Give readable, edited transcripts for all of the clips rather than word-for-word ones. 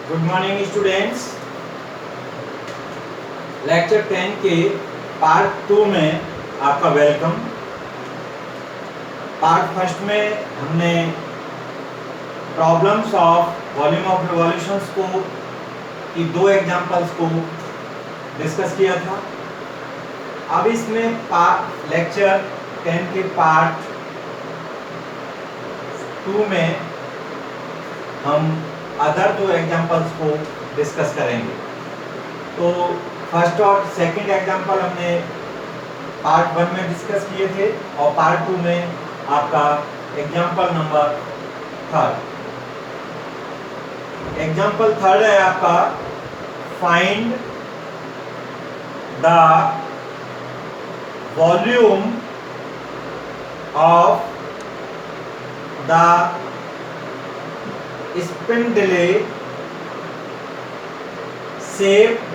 Good morning students. Lecture 10 के part 2 में आपका वेलकम। पार्ट फर्स्ट में हमने problems of volume of revolutions को की दो एग्जांपल्स को डिस्कस किया था। अब इसमें लेक्चर 10 के पार्ट 2 में हम अदर दो एग्जांपल्स को डिस्कस करेंगे। तो फर्स्ट और सेकंड एग्जांपल हमने पार्ट 1 में डिस्कस किए थे और पार्ट 2 में आपका example number third. Example third है आपका find the volume of the spindle shaped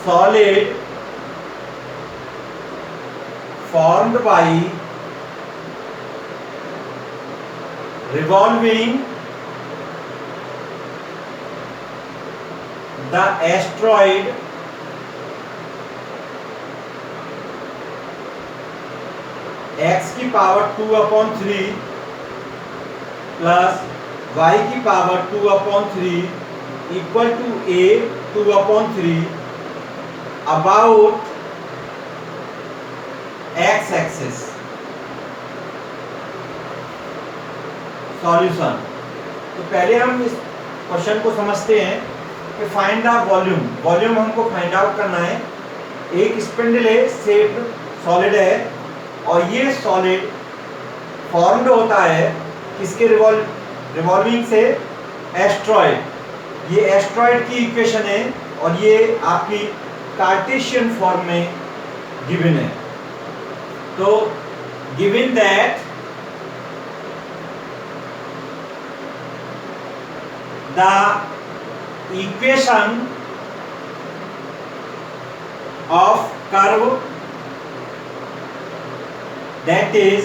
solid formed by revolving the asteroid x की पावर 2/3 प्लस y की power 2/3 equal to a 2/3 about x axis. Solution. तो पहले हम इस क्वेश्चन को समझते हैं कि फाइंड द वॉल्यूम। वॉल्यूम हमको फाइंड आउट करना है। एक स्पिंडल है, शेप्ड सॉलिड है और ये सॉलिड फॉर्म्ड होता है किसके रिवॉल्विंग से? एस्ट्रॉयड। ये एस्ट्रॉयड की इक्वेशन है और ये आपकी कार्टेशियन फॉर्म में गिवन है। तो given that the equation of curve that is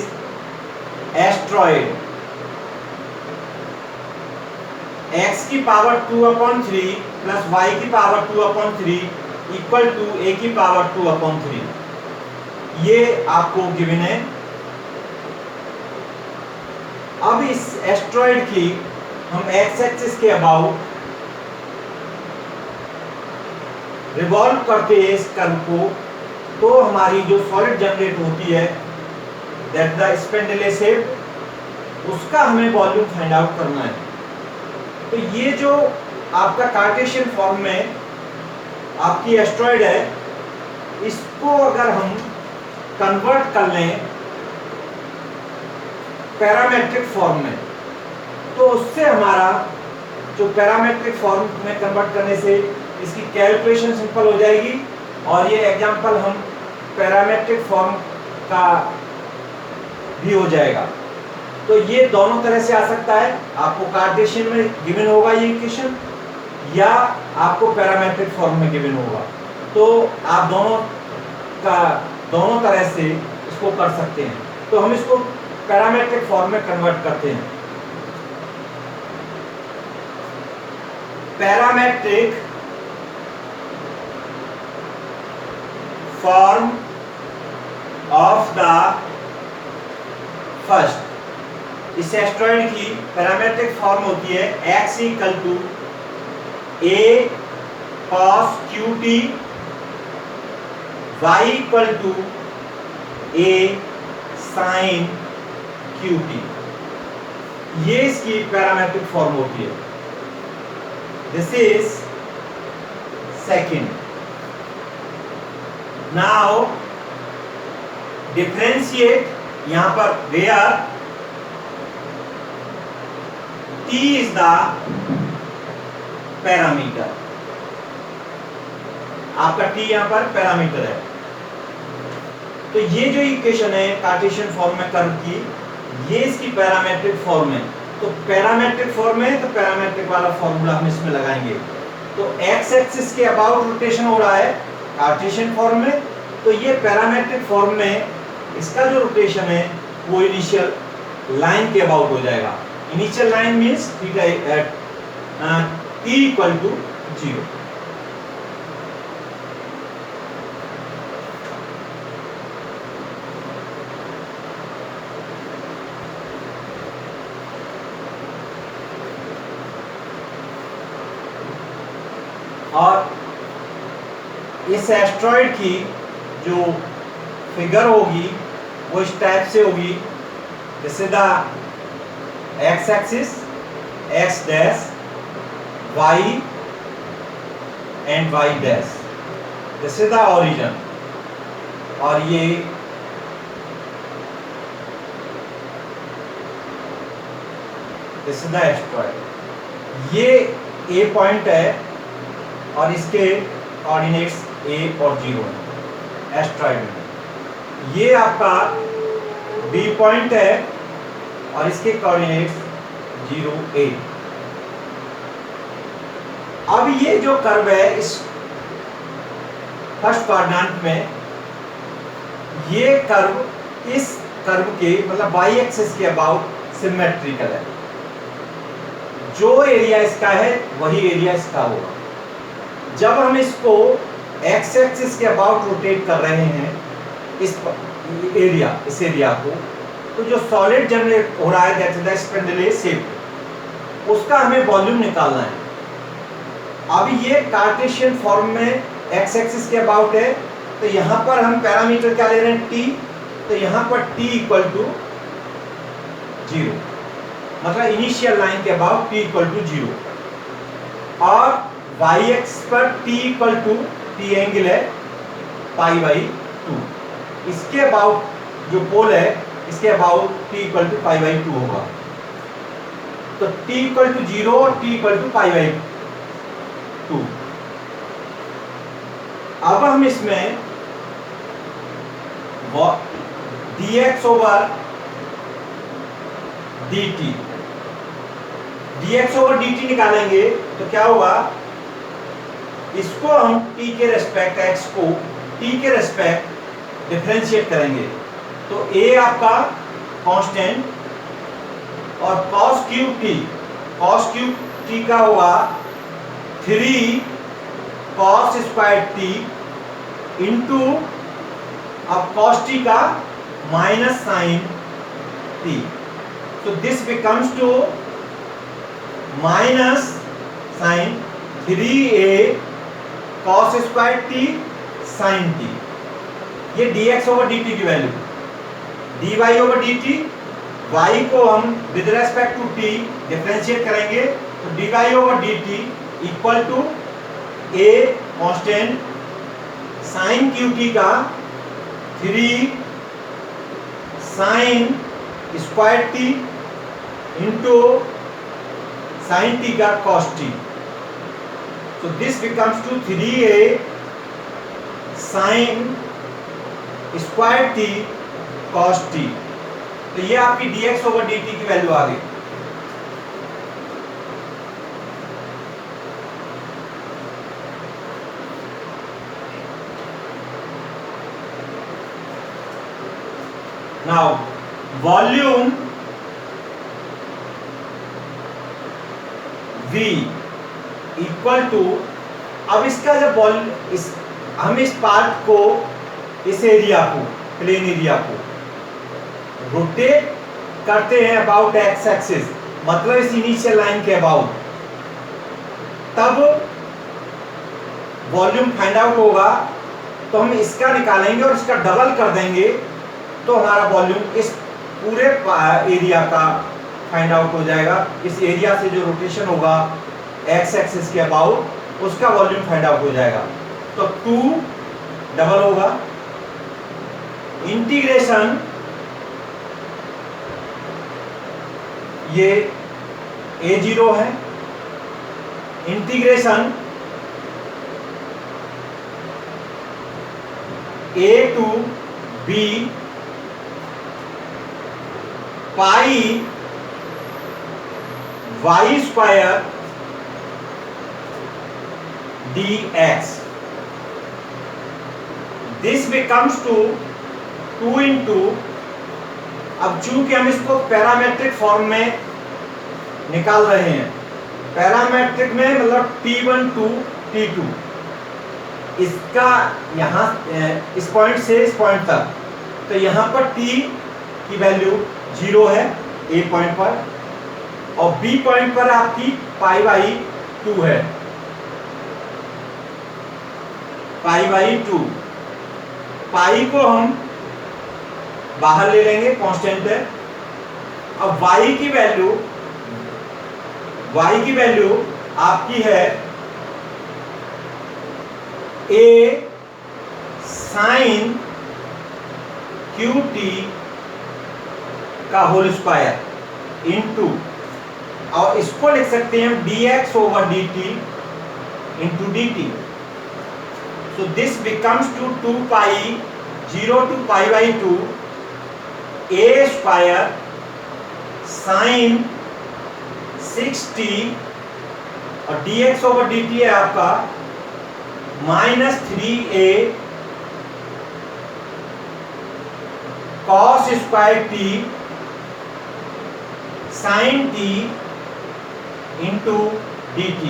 asteroid x की पावर 2/3 प्लस y की पावर 2/3 इक्वल टू a की पावर 2/3, ये आपको गिवन है। अब इस एस्ट्रॉयड की हम x एक्सिस के अबाउट रिवॉल्व करते हैं इस कर्व को, तो हमारी जो सॉलिड जनरेट होती है दैट द स्पिंडल शेप, उसका हमें वॉल्यूम फाइंड आउट करना है। तो ये जो आपका कार्टेशियन फॉर्म में आपकी एस्ट्रॉयड है, इसको अगर हम कन्वर्ट कर लें पैरामेट्रिक फॉर्म में, तो उससे हमारा जो पैरामेट्रिक फॉर्म में कन्वर्ट करने से इसकी कैलकुलेशन सिंपल हो जाएगी और ये एग्जांपल हम पैरामेट्रिक फॉर्म का भी हो जाएगा। तो ये दोनों तरह से आ सकता है। आपको कार्टेशियन में गिवन होगा ये इक्वेशन या आपको पैरामेट्रिक फॉर्म में गिवन होगा। तो आप दोनों तरह से इसको कर सकते हैं। तो हम इसको पैरामेट्रिक फॉर्म में कन्वर्ट करते हैं। Parametric form of the first, इस एस्ट्रॉयड की पैरामेट्रिक फॉर्म होती है x equal to a cos qt, y equal to a sin qt। ये इसकी पैरामेट्रिक फॉर्म होती है। This is second. Now differentiate यहां पर where T is the parameter. आपका T यहां पर पैरामीटर है। तो ये जो इक्वेशन है कार्टेशियन फॉर्म में कर्व की, ये इसकी पैरामेट्रिक फॉर्म है। तो पैरामेट्रिक फॉर्म है तो पैरामेट्रिक वाला फॉर्मूला हम इसमें लगाएंगे। तो x एक्सिस के अबाउट रोटेशन हो रहा है कार्टेशियन फॉर्म में, तो ये पैरामेट्रिक फॉर्म में इसका जो रोटेशन है वो इनिशियल लाइन के अबाउट हो जाएगा। Initial line means theta at t equal to 0। और इस एस्ट्रॉइड की जो फिगर होगी वो इस टाइप से होगी, जैसे the X axis X dash Y and Y dash, जैसे द ओरिजिन, और ये द एस्ट्रॉइड। ये ए पॉइंट है और इसके कोऑर्डिनेट्स ए और 0 है एस्ट्रॉइड में। ये आपका बी पॉइंट है और इसके कोऑर्डिनेट्स 0 a। अब ये जो कर्व है इस फर्स्ट क्वाड्रेंट में, ये कर्व इस कर्व के मतलब वाई एक्सिस के अबाउट सिमेट्रिकल है। जो एरिया इसका है वही एरिया इसका होगा। जब हम इसको एक्स एक्सिस के अबाउट रोटेट कर रहे हैं इस एरिया को, तो जो सॉलिड जनरेट हो रहा है that is the spindle shape, उसका हमें वॉल्यूम निकालना है। अब ये कार्टेशियन फॉर्म में एक्स एक्सिस के अबाउट है, तो यहाँ पर हम पैरामीटर क्या ले रहे हैं t, तो यहाँ पर t इक्वल टू 0, मतलब इनिशियल लाइन के अबाउट t इक्वल टू 0, और y एक्स पर t equal to t angle है पाई बाई 2, इसके अबाउट जो पोल है इसके about t equal to pi by 2 होगा। तो t इक्वल टू 0 और t equal to pi by 2। अब हम इसमें dx ओवर dt निकालेंगे तो क्या होगा, इसको हम t के रेस्पेक्ट x को t के रेस्पेक्ट डिफरेंशिएट करेंगे, तो a आपका कांस्टेंट और cos क्यूब t का होगा 3 cos स्क्वायर t इंटू अब cos t का माइनस साइन t, तो this becomes to minus sine 3a cos square t sine t। ये dx ओवर dt की value, dy over dt, y को हम with respect to t differentiate करेंगे, तो dy over dt equal to a constant sine qt का 3 sine square t into sine t का cos t, so this becomes to 3a sign square t cos t। तो ये आपकी dx over dt की value आ गई। Now volume v equal to, अब इसका जब हम इस पार्ट को, इस एरिया को, प्लेन एरिया को रोटेट करते हैं अबाउट एक्स एक्सिस, मतलब इस इनिशियल लाइन के अबाउट, तब वॉल्यूम फाइंड आउट होगा। तो हम इसका निकालेंगे और इसका डबल कर देंगे, तो हमारा वॉल्यूम इस पूरे एरिया का फाइंड आउट हो जाएगा। इस एरिया से जो रोटेशन होगा एक्स एक्सिस के अबाउट, उसका वॉल्यूम फाइंड आउट हो जाएगा। तो 2 डबल होगा, इंटीग्रेशन ये a0 है, integration a to b pi y square dx, this becomes to 2 into, अब चूंकि हम इसको पैरामेट्रिक फॉर्म में निकाल रहे हैं। पैरामेट्रिक में मतलब T1 to T2, इसका यहाँ इस पॉइंट से इस पॉइंट तक, तो यहाँ पर T की वैल्यू 0 है A पॉइंट पर, और B पॉइंट पर आपकी π/2 है, π/2। पाई को हम बाहर ले लेंगे, कांस्टेंट है। अब y की वैल्यू आपकी है a sin QT का होल स्क्वायर इनटू, और इसको लिख सकते हैं dx/dt into dt। So this becomes to 2 pi 0 to π/2 a square sin 6t, और dx/dt है आपका -3a cos square t sin t into dt।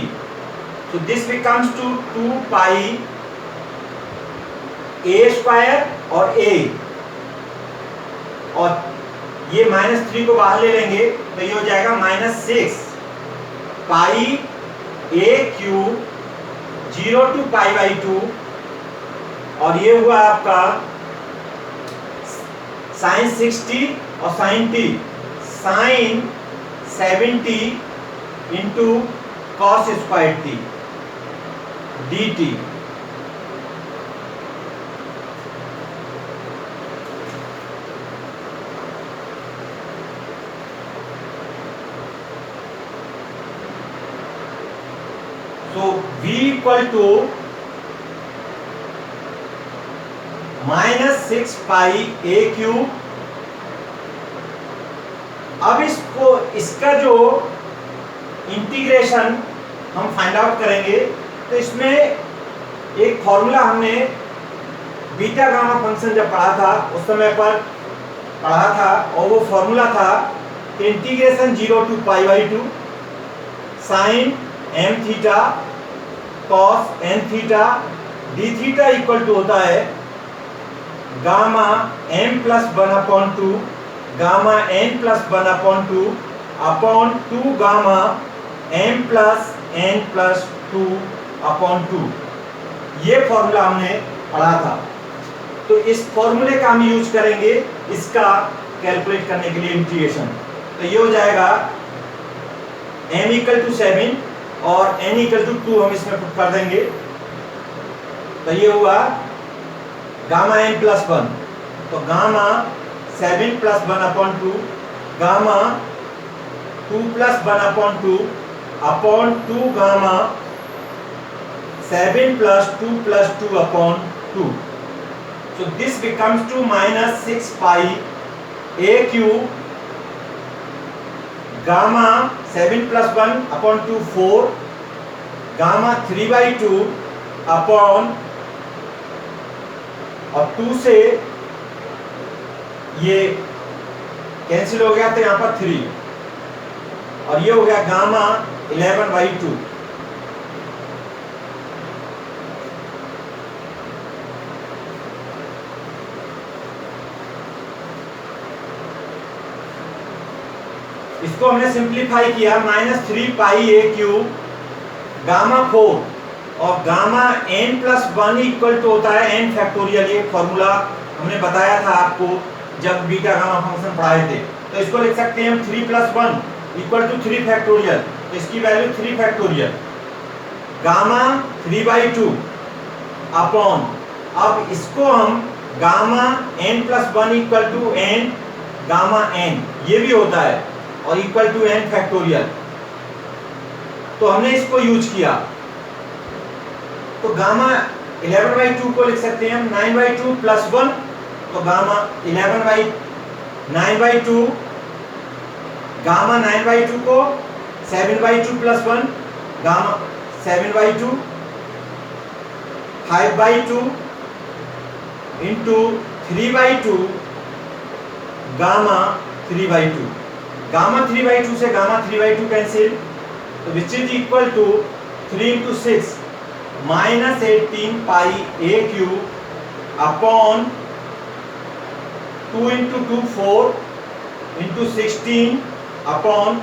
So this becomes to 2 pi a square और a, और ये -3 को बाहर ले लेंगे तो ये हो जाएगा -6 पाई a क्यूब 0 to π/2, और ये हुआ आपका sin 6t और sin t sin 7t into cos square t dt। तो v equal to -6 pi a cube. अब इसका जो इंटीग्रेशन हम फाइंड आउट करेंगे, तो इसमें एक फॉर्मूला हमने बीटा गामा फंक्शन जब पढ़ा था उस समय पर पढ़ा था, और वो फॉर्मूला था integration 0 to π/2 sine m theta cos n theta d theta equal to होता है gamma m plus 1/2 gamma n plus 1/2 upon 2 gamma m plus n plus 2/2। ये फॉर्मूला हमने पढ़ा था, तो इस फॉर्मूले का हम यूज करेंगे इसका कैलकुलेट करने के लिए इंटीग्रेशन। तो ये हो जाएगा m इक्वल टू 7 और n इक्वल टू 2 हम इसमें पुट कर देंगे, तो ये हुआ गामा n प्लस 1, तो gamma 7 plus 1/2 gamma 2 plus 1/2 upon 2 gamma 7 plus 2 plus 2/2। So this becomes to -6 pi a cube gamma 7 plus 1/2 4 gamma 3/2 upon, और 2 से ये कैंसिल हो गया तो यहाँ पर 3, और ये हो गया गामा 11/2। इसको हमने सिंप्लीफाई किया -3 पाई a क्यूब गामा 4 और gamma n plus 1 equal to होता है n फैक्टोरियल। ये फॉर्मूला हमने बताया था आपको जब बीटा गामा फंक्शन पढ़ाए थे। तो इसको लिख सकते हैं हम 3 प्लस 1 इक्वल टू 3 फैक्टोरियल, तो इसकी वैल्यू 3 फैक्टोरियल गामा 3/2 अपॉन, अब इसको हम gamma n plus 1 equal to n gamma n, ये भी होता है, और इक्वल टू n फैक्टोरियल। तो हमने इसको यूज किया, तो गामा 11/2 को लिख सकते हैं हम 9/2 प्लस 1, तो गामा 9/2 गामा 9/2 को 7/2 plus 1 gamma 7/2 5/2 into 3/2 gamma 3/2। Gamma 3/2 से गामा 3/2 कैंसिल, तो which is equal to 3 into 6 minus 18 pi a cube upon 2 into 2 4 into 16 upon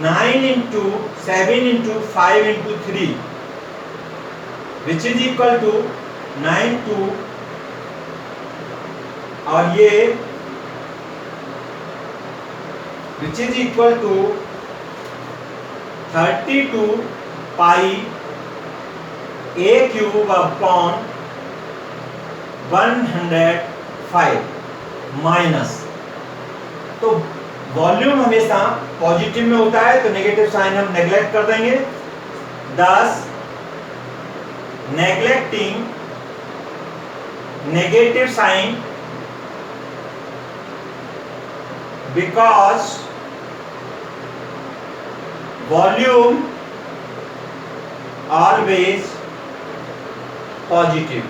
9 into 7 into 5 into 3 which is equal to 92, और ये which is equal to 32 pi a cube upon 105 minus, तो volume हमेशा positive में होता है तो negative sign हम neglect कर देंगे। 10 neglecting negative sign because volume always positive,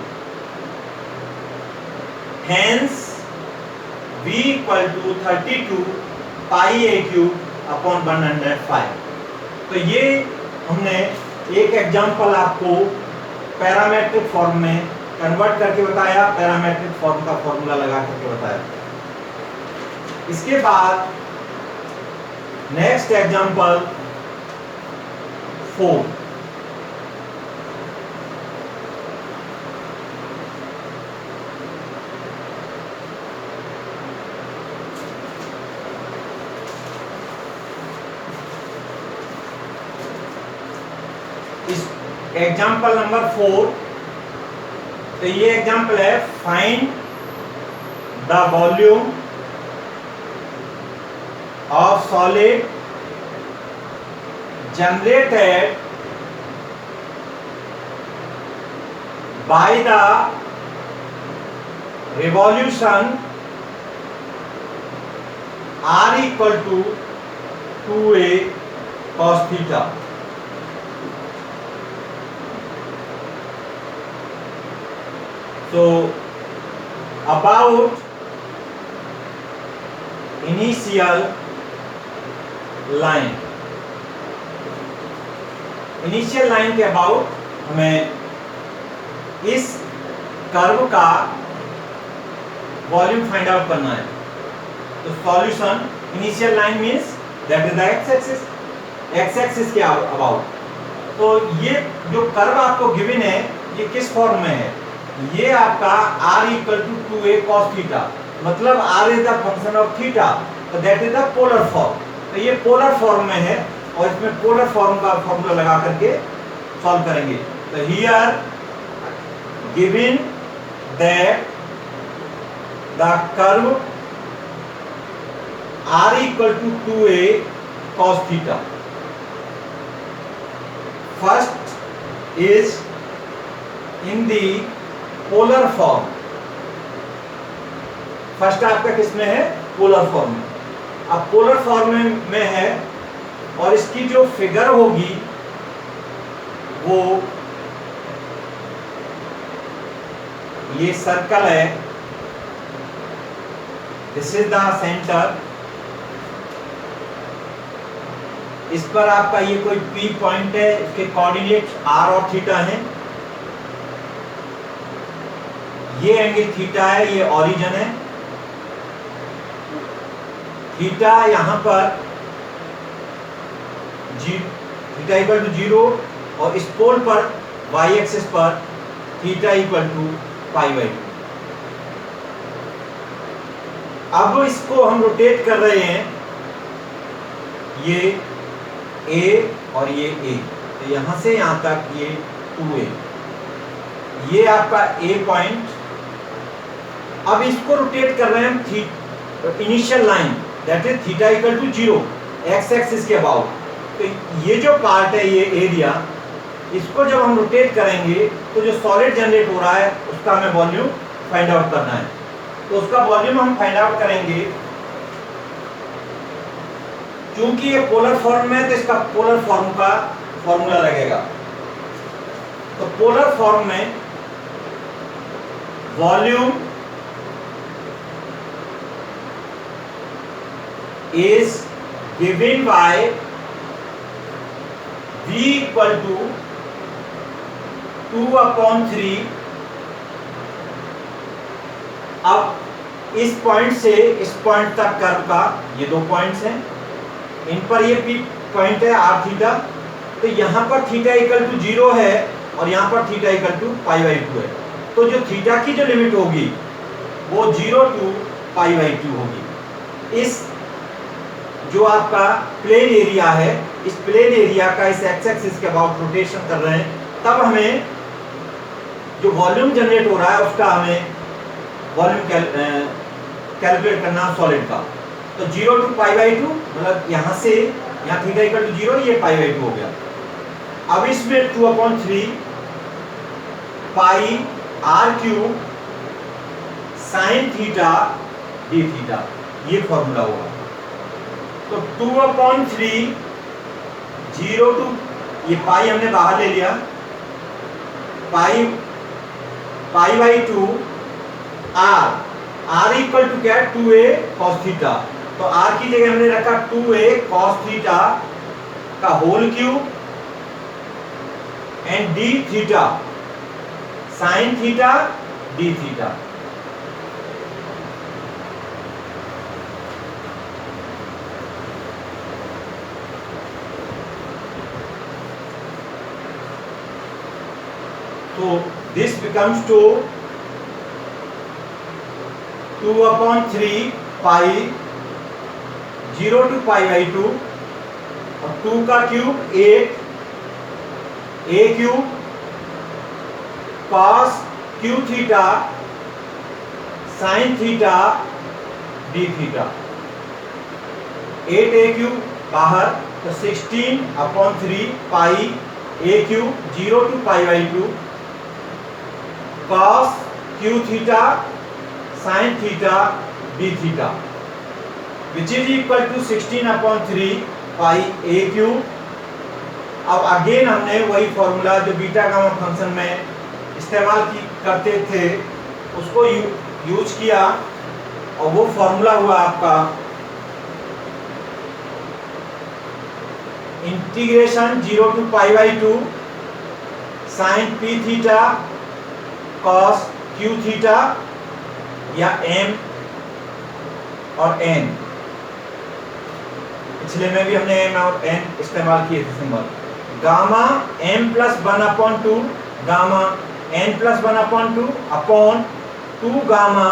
hence V equal to 32 pi a cube upon 105। तो ये हमने एक एग्जांपल आपको पैरामेट्रिक फॉर्म में कन्वर्ट करके बताया, पैरामेट्रिक फॉर्म का फॉर्मूला लगा करके बताया। इसके बाद नेक्स्ट एग्जांपल 4। एग्जाम्पल नंबर 4, तो ये एग्जाम्पल है find the volume of solid generated by the revolution R equal to 2a cos theta. So about initial line, initial line के अबाउट हमें इस कर्व का वॉल्यूम फाइंड आउट करना है। तो solution initial line means that is the X axis, x axis के about. तो ये जो कर्व आपको गिवन है ये किस फॉर्म में है, ये आपका r equal to 2a cos theta, मतलब r is the function of theta, तो that is the polar form. तो ये पोलर फॉर्म में है और इसमें पोलर फॉर्म का फॉर्मूला लगा करके सॉल्व करेंगे। तो here given that the curve r equal to 2a cos theta, first is in the polar form. First आपका किसमें है, पोलर फॉर्म में। अब पोलर फॉर्म में है और इसकी जो फिगर होगी वो ये सर्कल है, दिस इज द सेंटर। इस पर आपका ये कोई P पॉइंट है, इसके कोऑर्डिनेट्स r और थीटा हैं। ये एंगल थीटा है, ये ओरिजिन है। थीटा यहाँ पर थीटा इक्वल टू 0 और इस पोल पर y एक्सिस पर थीटा इक्वल टू π/2। अब इसको हम रोटेट कर रहे हैं, ये A और ये A, तो यहाँ से यहाँ तक ये 2a, ये आपका A पॉइंट। अब इसको रोटेट कर रहे हैं हम initial line that is theta equal to 0 X axis के अबाउट। तो ये जो पार्ट है ये एरिया, इसको जब हम रोटेट करेंगे तो जो सॉलिड जनरेट हो रहा है उसका हमें वॉल्यूम फाइंड आउट करना है। तो उसका वॉल्यूम हम फाइंड आउट करेंगे, क्योंकि ये पोलर फॉर्म में है तो इसका पोलर फॉर्म का फॉर्मूला लगेगा। तो पोलर फॉर्म में volume is given by v equal to 2/3। अब इस पॉइंट से इस पॉइंट तक कर्व का ये 2 पॉइंट्स हैं, इन पर ये P पॉइंट है r थीटा, तो यहाँ पर थीटा इक्वल टू 0 है और यहाँ पर थीटा इक्वल टू π/2 है। तो जो थीटा की जो लिमिट होगी वो 0 टू π/2 होगी। इस जो आपका प्लेन एरिया है, इस प्लेन एरिया का इस एक्स एक्सिस के अबाउट रोटेशन कर रहे हैं, तब हमें जो वॉल्यूम जनरेट हो रहा है उसका हमें वॉल्यूम कैलकुलेट करना सॉलिड का। तो 0 टू π/2 मतलब यहाँ से यहाँ थीटा इक्वल टू 0, ये π/2 हो गया। अब इसमें 2/3 पाई r³ sign theta d theta, ये फॉर्मूला होगा। तो 2/3 0 टू, ये पाई हमने बाहर ले लिया, π/2 r इक्वल टू क्या है 2a cos थीटा। तो r की जगह हमने रखा 2a cos थीटा का whole cube and d theta sine theta d theta. So this becomes to 2/3 pi 0 to π/2 और 2 का cube 8 a cube cos q theta sine theta d theta. 8 a cube बाहर, तो 16/3 pi a cube 0 to π/2 cos q theta sin theta d theta which is equal to 16/3 pi a cube. अब again हमने वही formula जो beta gamma function में इस्तेमाल करते थे उसको यूज किया और वो फॉर्मूला हुआ आपका integration 0 to π/2 sine p theta cos q theta या m और n। पिछले में भी हमने m और n इस्तेमाल किए थे symbol. Gamma m+1/2 gamma n+1/2 upon 2 gamma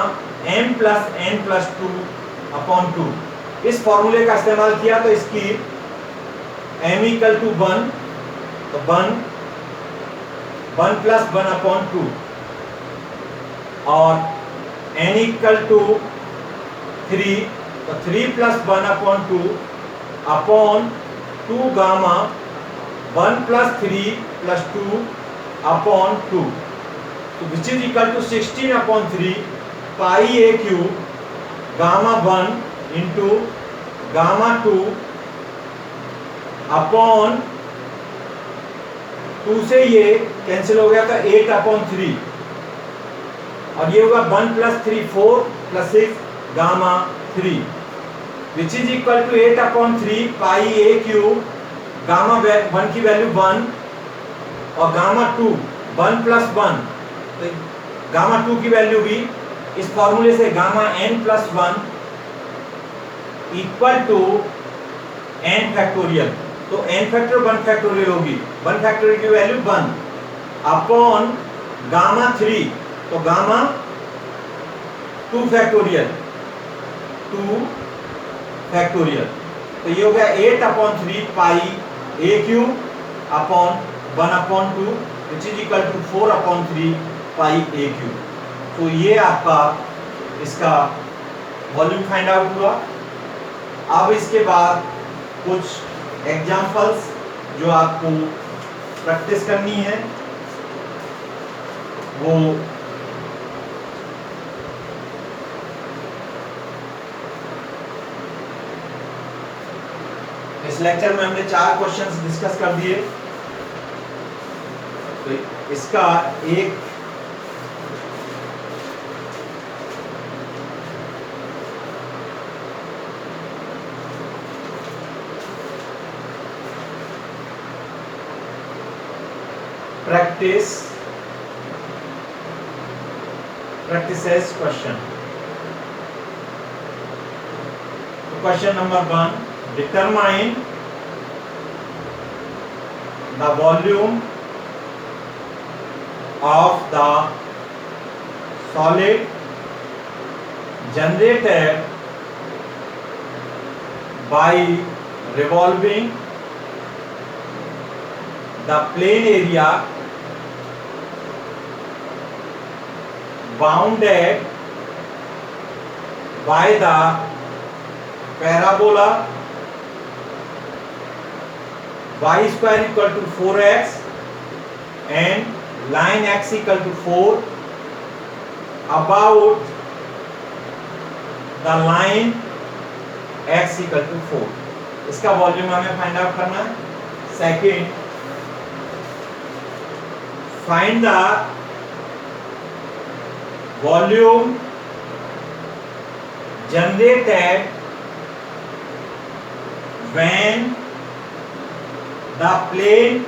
m+n+2/2। इस फॉर्मूले का इस्तेमाल किया तो इसकी m इक्वल टू 1, तो 1+1/2 और n इक्वल टू 3, तो 3+1/2 अपॉन 2 गामा 1+3+2/2, तो which is equal to 16/3 pi a cube gamma 1 into gamma 2 upon 2 से ये कैंसिल हो गया था 8/3 और ये होगा 1+3 4+6 gamma 3 which is equal to 8/3 pi a cube gamma 1 की वैल्यू 1 और गामा 2 1+1, तो गामा 2 की वैल्यू भी इस फॉर्मूले से gamma n+1 equal to n factorial. तो n फैक्टर 1 फैक्टोरियल होगी, 1 फैक्टोरियल की वैल्यू 1 अपॉन गामा 3, तो गामा 2 फैक्टोरियल तो ये हो गया 8/3 pi a cube upon 1/2 which is equal to 4/3 pi a cube. तो ये आपका इसका वॉल्यूम फाइंड आउट हुआ। अब इसके बाद कुछ एग्जाम्पल्स जो आपको प्रैक्टिस करनी है वो इस लेक्चर में हमने 4 क्वेश्चंस डिस्कस कर दिए। तो इसका एक practices question. Question number 1, determine the volume of the solid generated by revolving the plane area bounded by the parabola y square equal to 4x and line x equal to 4 about the line x equal to 4. इसका volume हमें find out करना है. Second, find the volume generated when the plane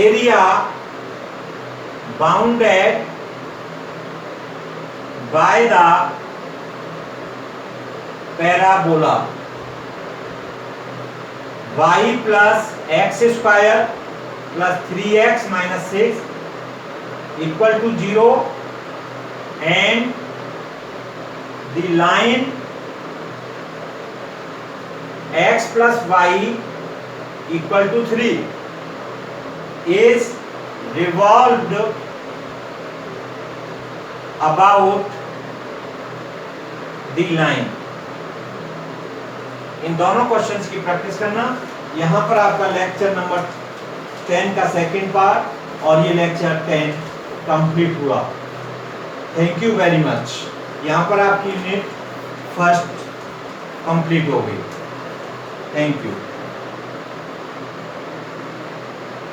area bounded by the parabola y plus x square plus 3x minus 6 equal to 0 and the line x plus y equal to 3 is revolved about the line. इन दोनों questions की practice करना. यहाँ पर आपका lecture number 10 का second part और ये lecture 10 complete हुआ. Thank you very much. यहाँ पर आपकी यूनिट फर्स्ट कंप्लीट हो गई. Thank you.